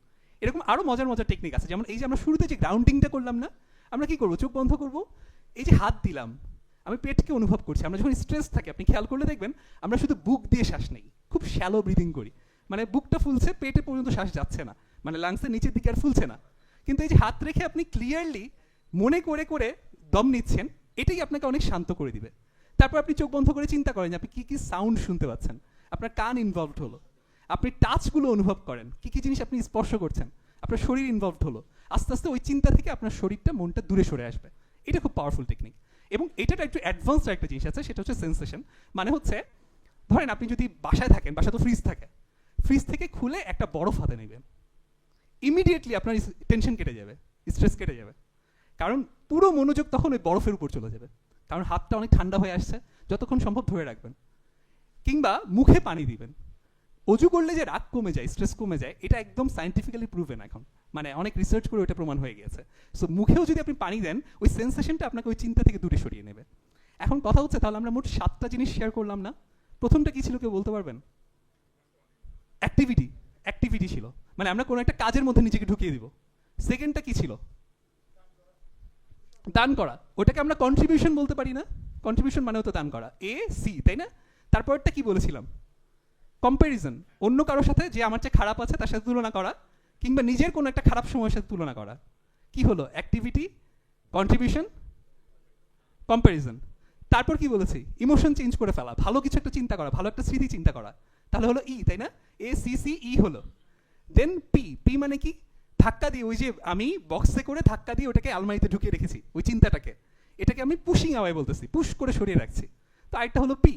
[SPEAKER 1] এরকম আরো মজার মজার টেকনিক আছে, যেমন এই যে আমরা শুরুতে যে গ্রাউন্ডিংটা করলাম না, আমরা কি করবো, চোখ বন্ধ করবো, এই যে হাত দিলাম, আমি পেটকে অনুভব করছি। আমরা যখন স্ট্রেস থাকে, আপনি খেয়াল করলে দেখবেন আমরা শুধু বুক দিয়ে শ্বাস নেই, খুব শ্যালো ব্রিদিং করি, মানে বুকটা ফুলছে, পেটে পর্যন্ত শ্বাস যাচ্ছে না, মানে লাংসের নিচের দিকে আর ফুলছে না। কিন্তু এই যে হাত রেখে আপনি ক্লিয়ারলি মনে করে করে দম নিচ্ছেন, এটাই আপনাকে অনেক শান্ত করে দিবে। তারপর আপনি চোখ বন্ধ করে চিন্তা করেন যে আপনি কী কী সাউন্ড শুনতে পাচ্ছেন, আপনার কান ইনভলভড হলো, আপনি টাচগুলো অনুভব করেন, কী কী জিনিস আপনি স্পর্শ করছেন, আপনার শরীর ইনভলভড হলো। আস্তে আস্তে ওই চিন্তা থেকে আপনার শরীরটা, মনটা দূরে সরে আসবে। এটা খুব পাওয়ারফুল টেকনিক। এবং এটাটা একটু অ্যাডভান্সড একটা জিনিস আছে, সেটা হচ্ছে সেন্সেশন। মানে হচ্ছে ধরেন আপনি যদি বাসায় থাকেন, বাসা তো ফ্রিজ থাকে, ফ্রিজ থেকে খুলে একটা বরফ হাতে নেবেন, ইমিডিয়েটলি আপনার টেনশন কেটে যাবে, স্ট্রেস কেটে যাবে, কারণ পুরো মনোযোগ তখন ওই বরফের উপর চলে যাবে, কারণ হাতটা অনেক ঠান্ডা হয়ে আসছে। যতক্ষণ সম্ভব ধরে রাখবেন। কিংবা মুখে পানি দিবেন। অজু করলে যে রাগ কমে যায়, স্ট্রেস কমে যায়, এটা একদম সায়েন্টিফিক্যালি প্রুভেন এখন, মানে অনেক রিসার্চ করে ওটা প্রমাণ হয়ে গেছে। সো মুখেও যদি আপনি পানি দেন, ওই সেন্সেশনটা আপনাকে ওই চিন্তা থেকে দূরে সরিয়ে নেবে। এখন কথা হচ্ছে, তাহলে আমরা মোট 7টা জিনিস শেয়ার করলাম না? প্রথমটা কি ছিল, কেউ বলতে পারবেন? অ্যাক্টিভিটি, অ্যাক্টিভিটি ছিল, মানে আমরা কোনো একটা কাজের মধ্যে নিজেকে ঢুকিয়ে দিব। সেকেন্ডটা কি ছিল? দান করা, ওটাকে আমরা কন্ট্রিবিউশন বলতে পারি না? কন্ট্রিবিউশন মানেও তো দান করা, এ সি, তাই না? তারপরটা কি বলেছিলাম? কম্প্যারিজন, অন্য কারোর সাথে যে আমার চেয়ে খারাপ আছে তার সাথে তুলনা করা, কিংবা নিজের কোনো একটা খারাপ সময়ের সাথে তুলনা করা। কি হলো? Activity, contribution, comparison. তারপর কি বলেছি? ইমোশন চেঞ্জ করে ফেলা, ভালো কিছু একটা চিন্তা করা, ভালো একটা স্মৃতি চিন্তা করা। তাহলে হলো ই, তাই না? এ সি সি ই হলো। দেন পি, পি মানে কি? ধাক্কা দিয়ে, ওই যে আমি বক্সে করে ধাক্কা দিয়ে ওটাকে আলমারিতে ঢুকিয়ে রেখেছি ওই চিন্তাটাকে, এটাকে আমি পুশিং আওয়ে বলতেছি, পুশ করে সরিয়ে রাখছি। তো আরেকটা হলো পি।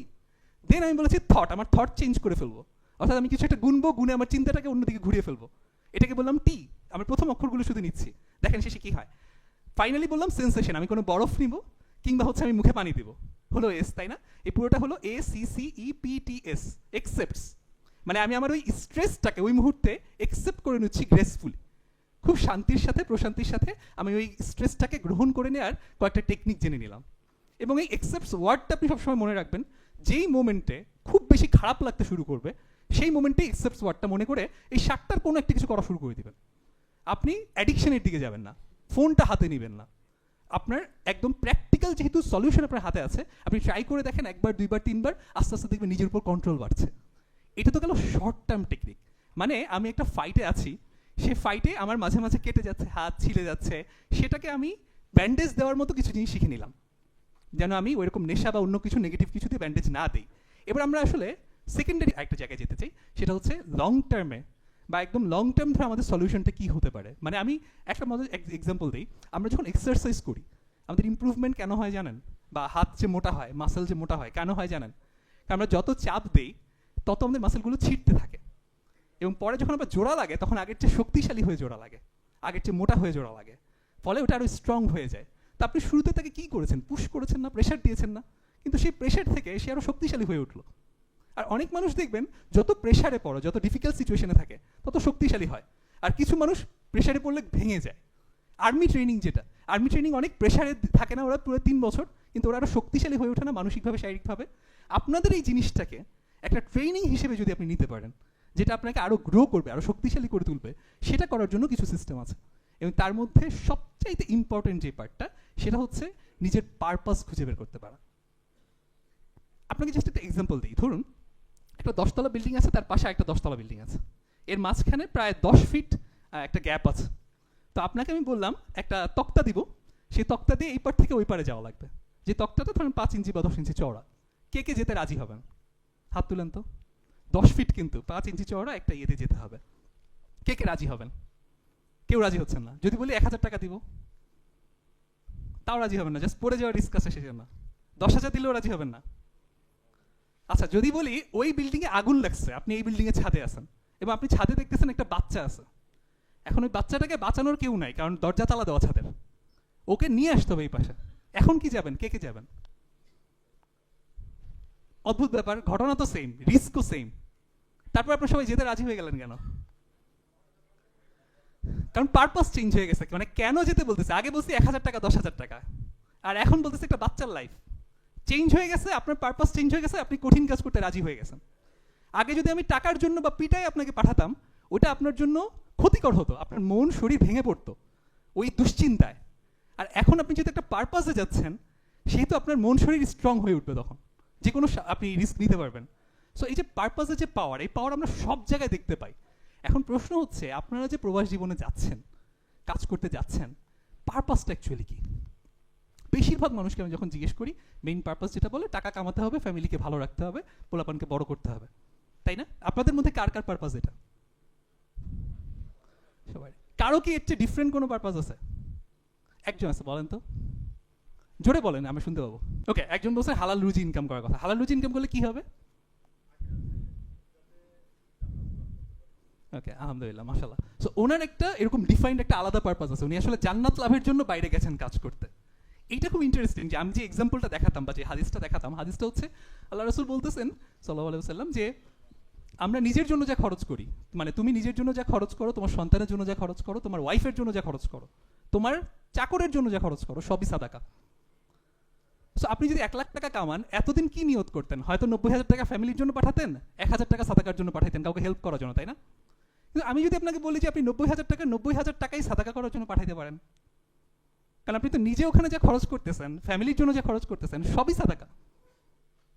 [SPEAKER 1] দেন আমি বলেছি থট, আমার থট চেঞ্জ করে ফেলবো, অর্থাৎ আমি কিছু একটা গুনবো, গুনে আমার চিন্তাটাকে অন্যদিকে ঘুরিয়ে ফেলবো, এটাকে বললাম টি। আমি প্রথম অক্ষরগুলো শুধু নিচ্ছি, দেখেন শেষে কি হয়। ফাইনালি বললাম সেন্সেশন, আমি কোনো বরফ নিব, কিংবা হচ্ছে আমি মুখে পানি দিব, হলো এস, তাই না? এই পুরোটা হলো A C C E P T S, accepts. মানে আমি আমার ওই স্ট্রেসটাকে ওই মুহূর্তে একসেপ্ট করে নিচ্ছি গ্রেসফুলি, খুব শান্তির সাথে, প্রশান্তির সাথে আমি ওই স্ট্রেসটাকে গ্রহণ করে নেওয়ার কয়েকটা টেকনিক জেনে নিলাম। এবং এই একসেপ্টস ওয়ার্ডটা আপনি সবসময় মনে রাখবেন, যেই মোমেন্টে খুব বেশি খারাপ লাগতে শুরু করবে, সেই মোমেন্টেই একসেপ্টস ওয়ার্ডটা মনে করে এই 7টার কোনো একটা কিছু করা শুরু করে দিবেন। আপনি অ্যাডিকশনের দিকে যাবেন না, ফোনটা হাতে নেবেন না, আপনার একদম প্র্যাকটিক্যাল যেহেতু সলিউশন আপনার হাতে আছে, আপনি ট্রাই করে দেখেন, একবার, দুইবার, তিনবার, আস্তে আস্তে দেখবেন নিজের উপর কন্ট্রোল বাড়ছে। এটা তো গেল শর্ট টার্ম টেকনিক, মানে আমি একটা ফাইটে আছি, সে ফাইটে আমার মাঝে মাঝে কেটে যাচ্ছে, হাত ছিলে যাচ্ছে, সেটাকে আমি ব্যান্ডেজ দেওয়ার মতো কিছু জিনিস শিখে নিলাম, যেন আমি ওইরকম নেশা বা অন্য কিছু নেগেটিভ কিছুতে ব্যান্ডেজ না দিই। এবার আমরা আসলে সেকেন্ডারি একটা জায়গায় যেতে চাই, সেটা হচ্ছে লং টার্মে বা একদম লং টার্ম ধরে আমাদের সলিউশনটা কী হতে পারে। মানে আমি একটা মজার এক্সাম্পল দিই, আমরা যখন এক্সারসাইজ করি আমাদের ইমপ্রুভমেন্ট কেন হয় জানেন? বা হাত যে মোটা হয়, মাসেল যে মোটা হয়, কেন হয় জানেন? কারণ আমরা যত চাপ দিই তত আমাদের মাসেলগুলো ছিটতে থাকে, এবং পরে যখন আবার জোড়া লাগে তখন আগের চেয়ে শক্তিশালী হয়ে জোড়া লাগে, আগের চেয়ে মোটা হয়ে জোড়া লাগে, ফলে ওটা আরও স্ট্রং হয়ে যায়। তা আপনি শুরুতে তাকে কী করেছেন? পুশ করেছেন না, প্রেশার দিয়েছেন না, কিন্তু সেই প্রেশার থেকে সে আরও শক্তিশালী হয়ে উঠলো। আর অনেক মানুষ দেখবেন যত প্রেশারে পড়ো, যত ডিফিকাল্ট সিচুয়েশনে থাকে, তত শক্তিশালী হয়। আর কিছু মানুষ প্রেশারে পড়লে ভেঙে যায়। আর্মি ট্রেনিং যেটা, আর্মি ট্রেনিং অনেক প্রেশারে থাকে না, ওরা পুরো 3 বছর, কিন্তু ওরা আরও শক্তিশালী হয়ে ওঠে না মানসিকভাবে, শারীরিকভাবে। আপনাদের এই জিনিসটাকে একটা ট্রেনিং হিসেবে যদি আপনি নিতে পারেন, যেটা আপনাকে আরও গ্রো করবে, আরও শক্তিশালী করে তুলবে, সেটা করার জন্য কিছু সিস্টেম আছে। এবং তার মধ্যে সবচাইতে ইম্পর্টেন্ট যে পার্টটা, সেটা হচ্ছে নিজের পারপাস খুঁজে বের করতে পারা। আপনাকে জাস্ট একটা এক্সাম্পল দিই। ধরুন একটা 10 তলা বিল্ডিং আছে, তার পাশে একটা 10 তলা বিল্ডিং আছে, এর মাঝখানে প্রায় 10 ফিট একটা গ্যাপ আছে। তো আপনাকে আমি বললাম একটা তক্তা দিব, সেই তক্তা দিয়ে এই পার থেকে ওই পারে যাওয়া লাগবে, যে তক্তাটা ধরুন 5 ইঞ্চি বা 10 ইঞ্চি চওড়া। কে কে যেতে রাজি হবেন? হাত তুলেন তো। 10 ফিট কিন্তু 5 ইঞ্চি চওড়া একটা ইয়েতে যেতে হবে, কে কে রাজি হবেন? কেউ রাজি হচ্ছেন না। যদি বলি 1000 টাকা দিব, তাও রাজি হবেন না, জাস্ট পড়ে যাওয়ার রিস্ক আছে সেজন্য। 10,000 দিলেও রাজি হবেন না। আচ্ছা, যদি বলি ওই বিল্ডিংয়ে আগুন লাগছে, আপনি এই বিল্ডিংয়ে ছাদে আছেন, এবং আপনি ছাদে দেখতেছেন একটা বাচ্চা আছে, এখন ওই বাচ্চাটাকে বাঁচানোর কেউ নাই, কারণ দরজা তালা দেওয়া ছাদের, ওকে নিয়ে আসতে হবে এই পাশে। এখন কি যাবেন? কে কে যাবেন? অদ্ভুত ব্যাপার, ঘটনা তো সেম, রিস্কও সেম, তারপর আপনার সবাই যেতে রাজি হয়ে গেলেন কেন? কারণ পারপাস চেঞ্জ হয়ে গেছে। মানে কেন যেতে বলতেছে? আগে বলছি 1000 টাকা, 10,000 টাকা, আর এখন বলতেছে একটা বাচ্চার লাইফ। চেঞ্জ হয়ে গেছে, আপনার পারপাস চেঞ্জ হয়ে গেছে, আপনি কঠিন কাজ করতে রাজি হয়ে গেছেন। আগে যদি আমি টাকার জন্য বা পিটাই আপনাকে পাঠাতাম, ওটা আপনার জন্য ক্ষতিকর হতো, আপনার মন শরীর ভেঙে পড়তো ওই দুশ্চিন্তায়। আর এখন আপনি যদি একটা পারপাসে যাচ্ছেন, সেহেতু আপনার মন শরীর স্ট্রং হয়ে উঠবে, তখন যে কোনো আপনি রিস্ক নিতে পারবেন। সো এই যে পারপাসের যে পাওয়ার, এই পাওয়ার আমরা সব জায়গায় দেখতে পাই। এখন প্রশ্ন হচ্ছে, আপনারা যে প্রবাস জীবনে যাচ্ছেন, কাজ করতে যাচ্ছেন, পারপাসটা অ্যাকচুয়ালি কি? বেশিরভাগ মানুষকে আমি যখন জিজ্ঞেস করি, মেইন পারপাস যেটা বলে টাকা কামাতে হবে, ফ্যামিলিকে ভালো রাখতে হবে, পোলাপানকে বড় করতে হবে, তাই না? আপনাদের মধ্যে কার কার পারপাস এটা? সবাই। কারো কি এর চেয়ে ডিফারেন্ট কোনো পারপাস আছে? একজন আছে, বলেন তো, জোরে বলেন, আমি শুনতে পাবো। ওকে, একজন বলছে হালাল রুজি ইনকাম করার কথা। হালাল রুজি ইনকাম করলে কি হবে? ওকে, আলহামদুলিল্লাহ, মাশাআল্লাহ। সো ওনার একটা এরকম ডিফাইন্ড একটা আলাদা পারপাস আছে, উনি আসলে জান্নাত লাভের জন্য বাইরে গেছেন কাজ করতে। এইটা খুব ইন্টারেস্টিং যে আমি যে এক্সাম্পলটা দেখাতাম বা যে হাদিসটা দেখাতাম, হাদিসটা হচ্ছে আল্লাহ রাসূল বলতেছেন সাল্লাল্লাহু আলাইহি ওয়াসাল্লাম যে আমরা নিজের জন্য যা খরচ করি, মানে তুমি নিজের জন্য যা খরচ করো, তোমার সন্তানের জন্য যা খরচ করো, তোমার ওয়াইফের জন্য যা খরচ করো, তোমার চাকরের জন্য যা খরচ করো, সবই সাদাকা। সো আপনি যদি 1 লাখ টাকা কামান, এতদিন কি নিয়ত করতেন? হয়তো 90,000 টাকা ফ্যামিলির জন্য পাঠাতেন, 1,000 টাকা সাদাকার জন্য পাঠাতেন, কাউকে হেল্প করার জন্য, তাই না? কিন্তু আমি যদি আপনাকে বলি যে আপনি 90,000 টাকা 90,000 টাকাই সাদাকা করার জন্য পাঠাইতে পারেন, কারণ আপনি তো নিজে ওখানে যা খরচ করতেছেন, ফ্যামিলির জন্য যা খরচ করতেছেন, সবই সাদাকা।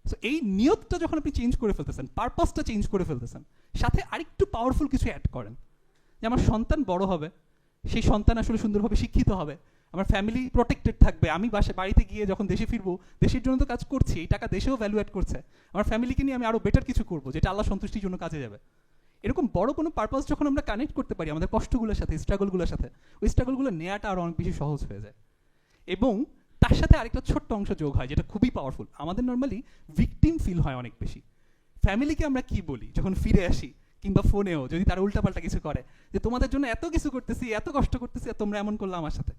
[SPEAKER 1] সো এই নিয়তটা যখন আপনি চেঞ্জ করে ফেলতেছেন, পারপাসটা চেঞ্জ করে ফেলতেছেন, সাথে আরেকটু পাওয়ারফুল কিছু অ্যাড করেন, যে আমার সন্তান বড় হবে, সেই সন্তান আসলে সুন্দরভাবে শিক্ষিত হবে, আমার ফ্যামিলি প্রোটেক্টেড থাকবে, আমি বাড়িতে গিয়ে যখন দেশে ফিরবো, দেশের জন্য তো কাজ করছি, এই টাকা দেশেও ভ্যালু অ্যাড করছে, আমার ফ্যামিলিকে নিয়ে আমি আরও বেটার কিছু করবো, যেটা আল্লাহ সন্তুষ্টির জন্য কাজে যাবে। এরকম বড় কোনো পারপাস যখন আমরা কানেক্ট করতে পারি আমাদের কষ্টগুলোর সাথে, স্ট্রাগলগুলোর সাথে, ওই স্ট্রাগলগুলো নেওয়াটা আরও অনেক বেশি সহজ হয়ে যায়। এবং তার সাথে আরেকটা ছোট্ট অংশ যোগ হয়, যেটা খুবই পাওয়ারফুল। আমাদের নর্মালি ভিকটিম ফিল হয় অনেক বেশি। ফ্যামিলিকে আমরা কি বলি যখন ফিরে আসি, কিংবা ফোনেও যদি তারা উল্টাপাল্টা কিছু করে, যে তোমাদের জন্য এত কিছু করতেছি, এত কষ্ট করতেছি, আর তোমরা এমন করলে আমার সাথে,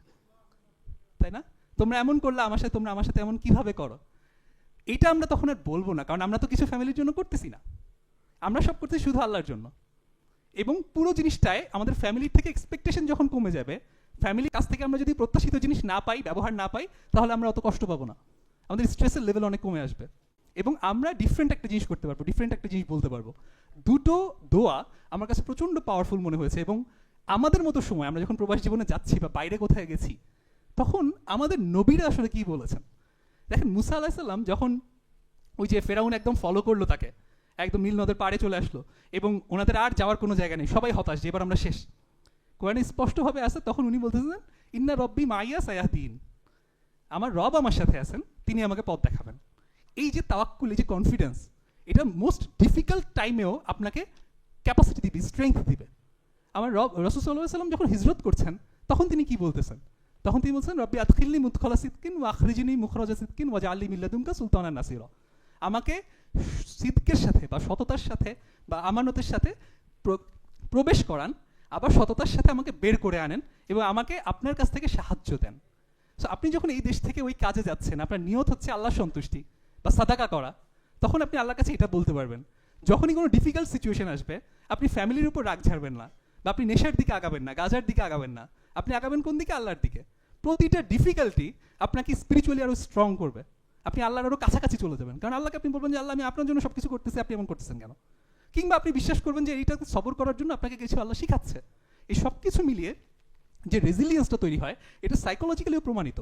[SPEAKER 1] তাই না? তোমরা এমন করলে আমার সাথে, তোমরা আমার সাথে এমন কিভাবে করো? এটা আমরা তখন আর বলবো না, কারণ আমরা তো কিছু ফ্যামিলির জন্য করতেছি না, আমরা সব করতেছি শুধু আল্লাহর জন্য। এবং পুরো জিনিসটায় আমাদের ফ্যামিলির থেকে এক্সপেকটেশন যখন কমে যাবে, ফ্যামিলির কাছ থেকে আমরা যদি প্রত্যাশিত জিনিস না পাই, ব্যবহার না পাই, তাহলে আমরা অত কষ্ট পাবো না, আমাদের স্ট্রেসের লেভেল অনেক কমে আসবে, এবং আমরা ডিফারেন্ট একটা জিনিস করতে পারবো, ডিফারেন্ট একটা জিনিস বলতে পারবো। দুটো দোয়া আমার কাছে প্রচণ্ড পাওয়ারফুল মনে হয়েছে। এবং আমাদের মতো সময় আমরা যখন প্রবাস জীবনে যাচ্ছি বা বাইরে কোথায় গেছি, তখন আমাদের নবীরা আসলে কি বলেছেন। দেখেন, মুসা আলাইহিস সালাম যখন ওই যে ফেরাউন একদম ফলো করলো তাকে, একদম নীল নদের পাড়ে চলে আসলো এবং ওনাদের আর যাওয়ার কোনো জায়গা নেই, সবাই হতাশ যে এবার আমরা শেষ। কোরআনে স্পষ্টভাবে আছে, তখন উনি বলতেছেন ইন্না রব্বি মাইয়া সায়াহদিন, আমার রব আমার সাথে আছেন, তিনি আমাকে পথ দেখাবেন। এই যে তাওয়াক্কুল, এই যে কনফিডেন্স, এটা মোস্ট ডিফিকাল্ট টাইমেও আপনাকে ক্যাপাসিটি দিবে, স্ট্রেংথ দিবে। আমার রাসূল সাল্লাল্লাহু আলাইহি ওয়াসাল্লাম যখন হিজরত করছেন তখন তিনি কি বলতেছেন? তখন তিনি বলছেন রব্বি আদখিলনি মুদখালা সিদকিন ওয়া আখরিজনি মুখরাজা সিদকিন ওয়াজআলনি মিন লাদুনকা সুলতানান নাসিরা। আমাকে সিদকের সাথে বা সততার সাথে বা আমানতের সাথে প্রবেশ করান, আবার সততার সাথে আমাকে বের করে আনেন এবং আমাকে আপনার কাছ থেকে সাহায্য দেন। সো আপনি যখন এই দেশ থেকে ওই কাজে যাচ্ছেন, আপনার নিয়ত হচ্ছে আল্লাহর সন্তুষ্টি বা সাদাকা করা, তখন আপনি আল্লাহর কাছে এটা বলতে পারবেন। যখনই কোনো ডিফিকাল্ট সিচুয়েশন আসবে, আপনি ফ্যামিলির উপর রাগ ঝাড়বেন না, বা আপনি নেশার দিকে আগাবেন না, গাজার দিকে আগাবেন না, আপনি আগাবেন কোন দিকে? আল্লাহর দিকে। প্রতিটা ডিফিকাল্টি আপনাকে স্পিরিচুয়ালি আরও স্ট্রং করবে, আপনি আল্লাহর আরও কাছাকাছি চলে যাবেন। কারণ আল্লাহকে আপনি বলবেন যে আল্লাহ আমি আপনার জন্য সব কিছু করতেছি, আপনি এমন করতেছেন কেন? কিংবা আপনি বিশ্বাস করবেন যে এইটাকে সবর করার জন্য আপনাকে কিছু আল্লাহ শিখাচ্ছে। এই সব কিছু মিলিয়ে যে রেজিলিয়েন্সটা তৈরি হয়, এটা সাইকোলজিক্যালিও প্রমাণিত।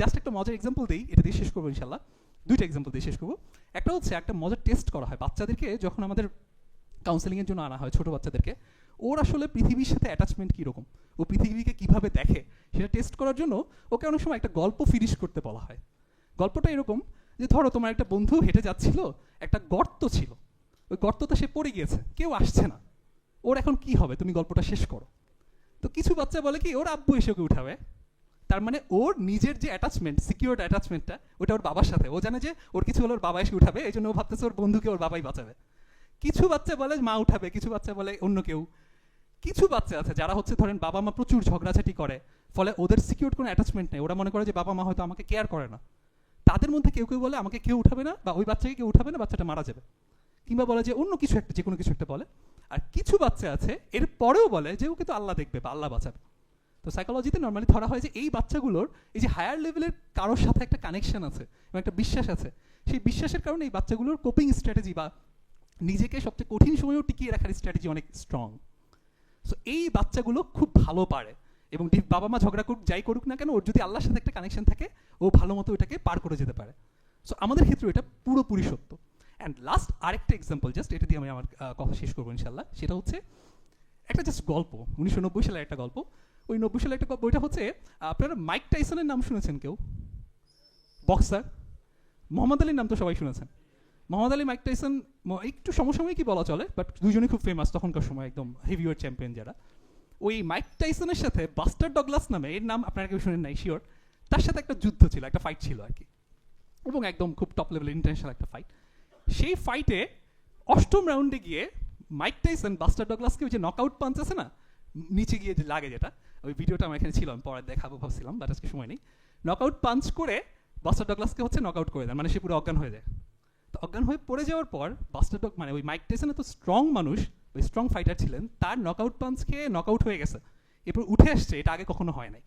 [SPEAKER 1] জাস্ট একটা মজার এক্সাম্পল দিই, এটা দিয়ে শেষ করবো ইনশাল্লাহ। দুইটা এক্সাম্পল দিয়ে শেষ করবো। একটা হচ্ছে একটা মজার টেস্ট করা হয় বাচ্চাদেরকে যখন আমাদের কাউন্সেলিংয়ের জন্য আনা হয়, ছোটো বাচ্চাদেরকে, ওর আসলে পৃথিবীর সাথে অ্যাটাচমেন্ট কীরকম, ও পৃথিবীকে কীভাবে দেখে, সেটা টেস্ট করার জন্য ওকে অনেক সময় একটা গল্প ফিনিশ করতে বলা হয়। গল্পটা এরকম যে ধরো তোমার একটা বন্ধু হেঁটে যাচ্ছিল, একটা গর্ত ছিল, ওই গর্ততে সে পড়ে গিয়েছে, কেউ আসছে না, ওর এখন কি হবে, তুমি গল্পটা শেষ করো। তো কিছু বাচ্চা বলে কি ওর আব্বু এসে ওকে উঠাবে। তার মানে ওর নিজের যে অ্যাটাচমেন্ট, সিকিউরড অ্যাটাচমেন্টটা, ওটা ওর বাবার সাথে। ও জানে যে ওর কিছু হলে ওর বাবা এসে উঠাবে, এই জন্য ও ভাবতেছে ওর বন্ধুকে ওর বাবাই বাঁচাবে। কিছু বাচ্চা বলে মা উঠাবে, কিছু বাচ্চা বলে অন্য কেউ। কিছু বাচ্চা আছে যারা হচ্ছে ধরেন বাবা মা প্রচুর ঝগড়াঝাটি করে, ফলে ওদের সিকিউরড কোনো অ্যাটাচমেন্ট নেই, ওরা মনে করে যে বাবা মা হয়তো আমাকে কেয়ার করে না। তাদের মধ্যে কেউ কেউ বলে আমাকে কেউ উঠাবে না, বা ওই বাচ্চাকে কেউ উঠাবে না, বাচ্চাটা মারা যাবে। কিংবা বলে যে অন্য কিছু একটা, যে কোনো কিছু একটা বলে। আর কিছু বাচ্চা আছে এর পরেও বলে যে ও কিন্তু আল্লাহ দেখবে বা আল্লাহ বাঁচাবে। তো সাইকোলজিতে নর্মালি ধরা হয় যে এই বাচ্চাগুলোর এই যে হায়ার লেভেলের কারোর সাথে একটা কানেকশন আছে এবং একটা বিশ্বাস আছে, সেই বিশ্বাসের কারণে এই বাচ্চাগুলোর কোপিং স্ট্র্যাটেজি বা নিজেকে সবচেয়ে কঠিন সময়েও টিকিয়ে রাখার স্ট্র্যাটেজি অনেক স্ট্রং। সো এই বাচ্চাগুলো খুব ভালো পারে, এবং বাবা মা ঝগড়া করুক যাই করুক না কেন, ওর যদি আল্লাহর সাথে একটা কানেকশন থাকে, ও ভালো মতো ওটাকে পার করে যেতে পারে। সো আমাদের ক্ষেত্রে এটা পুরোপুরি সত্য। অ্যান্ড লাস্ট আরেকটা এক্সাম্পল, জাস্ট এটা দিয়ে আমি আমার কথা শেষ করবো ইনশাল্লাহ। সেটা হচ্ছে একটা জাস্ট গল্প, 1990 সালের একটা গল্প। ওই 90 সালের একটা গল্প, ওইটা হচ্ছে আপনারা মাইক টাইসনের নাম শুনেছেন কেউ? বক্সার। মোহাম্মদ আলীর নাম তো সবাই শুনেছেন। মোহাম্মদ আলী, মাইক টাইসন একটু সমসাময়িকই বলা চলে, বাট দুজনেই খুব ফেমাস তখনকার সময়, একদম হেভিওয়েট চ্যাম্পিয়ন যারা। ওই মাইক টাইসনের সাথে বাস্টার ডগলাস নামে, এর নাম আপনারা কেউ শুনেন নাই শিওর, তার সাথে একটা যুদ্ধ ছিল, একটা ফাইট ছিল আর কি, এবং একদম খুব টপ লেভেল ইন্টারন্যাশনাল একটা ফাইট। সেই ফাইটে 8ম রাউন্ডে গিয়ে মাইক টাইসন বাস্টার ডগলাসকে ওই যে নকআউট পাঞ্চ আছে না, নিচে গিয়ে যে লাগে, যেটা ওই ভিডিওটা আমার এখানে ছিল, আমি পরে দেখাবো ভাবছিলাম, বাট আজকে সময় নেই। নকআউট পাঞ্চ করে বাস্টার ডগলাসকে হচ্ছে নকআউট করে দেন, মানে সে পুরো অজ্ঞান হয়ে যায়। তো অজ্ঞান হয়ে পড়ে যাওয়ার পর মানে ওই মাইক টাইসন এত স্ট্রং মানুষ, ওই স্ট্রং ফাইটার ছিলেন, তার নকআউট পাঞ্চ খেয়ে নকআউট হয়ে গেছে, এরপর উঠে আসছে, এটা আগে কখনো হয় নাই।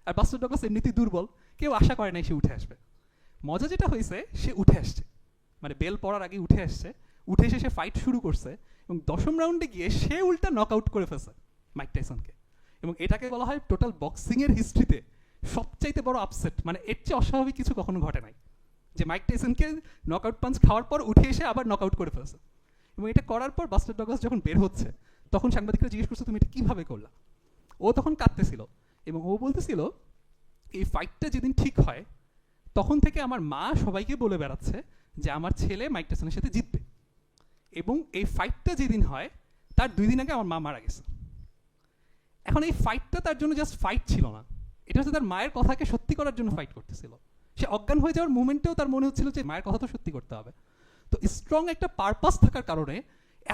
[SPEAKER 1] আর বাস্টার ডগলাস এমনিতেই দুর্বল, কেউ আশা করে নাই সে উঠে আসবে। মজা যেটা হয়েছে, সে উঠে আসছে, মানে বেল পড়ার আগে উঠে আসছে, উঠে এসে সে ফাইট শুরু করছে, এবং 10ম রাউন্ডে গিয়ে সে উল্টা নকআউট করে ফেলছে মাইক টাইসনকে। এবং এটাকে বলা হয় টোটাল বক্সিংয়ের হিস্ট্রিতে সবচাইতে বড় আপসেট, মানে এর চেয়ে অস্বাভাবিক কিছু কখনো ঘটে নাই, যে মাইক টাইসনকে নকআউট পাঞ্চ খাওয়ার পর উঠে এসে আবার নকআউট করে ফেলছে। এবং এটা করার পর বাস্টার ডগলাস যখন বের হচ্ছে, তখন সাংবাদিকরা জিজ্ঞেস করছে তুমি এটা কীভাবে করলা। ও তখন কাঁদতেছিল এবং ও বলতেছিল এই ফাইটটা যেদিন ঠিক হয়, তখন থেকে আমার মা সবাইকে বলে বেড়াচ্ছে যে আমার ছেলে মাইক টাইসনের সাথে জিতবে, এবং এই ফাইটটা যেদিন হয় তার 2 দিন আগে আমার মা মারা গেছে। এখন এই ফাইটটা তার জন্য জাস্ট ফাইট ছিল না, এটা হচ্ছে তার মায়ের কথাকে সত্যি করার জন্য ফাইট করতেছিল। সে অজ্ঞান হয়ে যাওয়ার মুমেন্টেও তার মনে হচ্ছিল যে মায়ের কথা তো সত্যি করতে হবে। তো স্ট্রং একটা পারপাস থাকার কারণে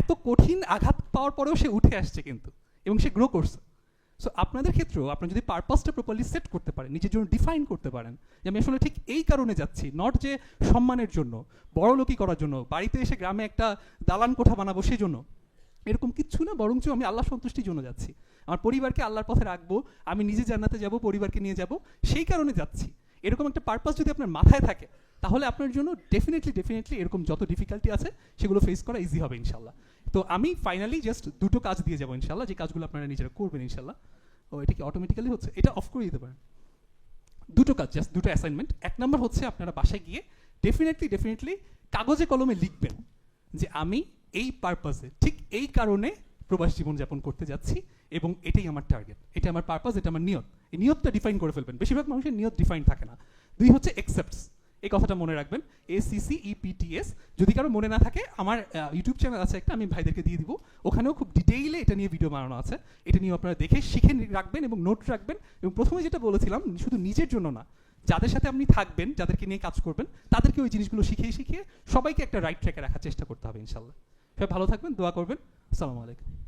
[SPEAKER 1] এত কঠিন আঘাত পাওয়ার পরেও সে উঠে আসছে কিন্তু, এবং সে গ্রো করছে। সো আপনাদের ক্ষেত্রেও আপনারা যদি পারপাসটা প্রপারলি সেট করতে পারেন, নিজের জন্য ডিফাইন করতে পারেন যে আমি আসলে ঠিক এই কারণে যাচ্ছি, নট যে সম্মানের জন্য, বড়লোকি করার জন্য, বাড়িতে এসে গ্রামে একটা দালান কোঠা বানাবো সেজন্য, এরকম কিচ্ছু না, বরঞ্চ আমি আল্লাহ সন্তুষ্টির জন্য যাচ্ছি, আমার পরিবারকে আল্লাহর পথে রাখবো, আমি নিজে জান্নাতে যাব, পরিবারকে নিয়ে যাব, সেই কারণে যাচ্ছি। এরকম একটা পারপাস যদি আপনার মাথায় থাকে, তাহলে আপনার জন্য ডেফিনেটলি এরকম যত ডিফিকাল্টি আছে সেগুলো ফেস করা ইজি হবে ইনশাল্লাহ। তো আমি ফাইনালি জাস্ট 2টো কাজ দিয়ে যাবো ইনশাল্লাহ, যে কাজগুলো আপনারা নিজেরা করবেন ইনশাল্লাহ। ও এটা কি অটোমেটিক্যালি হচ্ছে? এটা অফ করে দিতে পারেন। 2টো কাজ, জাস্ট 2টো অ্যাসাইনমেন্ট। 1 নম্বর হচ্ছে আপনারা বাসায় গিয়ে ডেফিনেটলি কাগজে কলমে লিখবেন যে আমি এই পারপাসে, ঠিক এই কারণে প্রবাস জীবনযাপন করতে যাচ্ছি এবং এটাই আমার টার্গেট, এটা আমার পারপাস, এটা আমার নিয়ত। এই নিয়তটা ডিফাইন করে ফেলবেন। বেশিরভাগ মানুষের নিয়ত ডিফাইন থাকে না। 2 হচ্ছে একসেপ্টস, এই কথাটা মনে রাখবেন, ACCEPTS। যদি কারো মনে না থাকে, আমার ইউটিউব চ্যানেল আছে একটা, আমি ভাইদেরকে দিয়ে দিব, ওখানেও খুব ডিটেইলে এটা নিয়ে ভিডিও বানানো আছে। এটা নিয়ে আপনারা দেখে শিখে রাখবেন এবং নোট রাখবেন। এবং প্রথমে যেটা বলেছিলাম, শুধু নিজের জন্য না, যাদের সাথে আপনি থাকবেন, যাদেরকে নিয়ে কাজ করবেন, তাদেরকে ওই জিনিসগুলো শিখিয়ে শিখিয়ে সবাইকে একটা রাইট ট্র্যাকে রাখার চেষ্টা করতে হবে ইনশাল্লাহ। সবাই ভালো থাকবেন, দোয়া করবেন। আসসালামু আলাইকুম।